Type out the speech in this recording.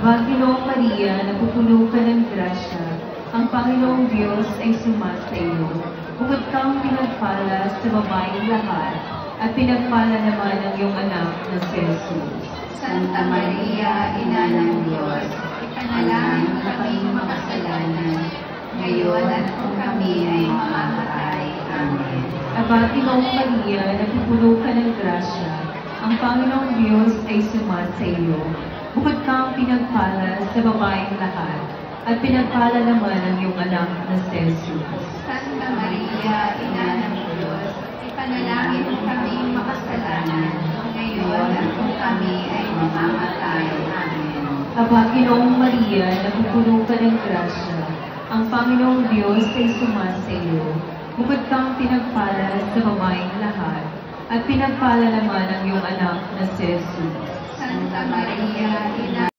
Aba, Ginoong Maria, napupuno ka ng grasya, ang Panginoong Diyos ay sumasa iyo. Bukod kang pinagpala sa babaeng lahat, at pinagpala naman ang iyong anak na si Jesus. Santa Maria, Ina ng Diyos, ipanalangin kami makasalanan, ngayon at kung kami ay mamamatay. Amen. Aba, Ginoong Maria, napupuno ka ng grasya, ang Panginoong Diyos ay sumasa iyo. Bukod kang pinagpala sa babaeng lahat, at pinagpala naman ang iyong anak na si Jesus. Santa Maria, Ina ng Diyos, ipanalangin kami makasalanan, ngayon at kung kami ay mamamatay. Amen. Aba, Ginoong Maria, napupuno ka ng grasya, ang Panginoong Diyos ay sumasa iyo. Bukod kang pinagpala sa babaeng lahat, at pinagpala naman ang iyong anak na si Jesus. Santa Maria, Ina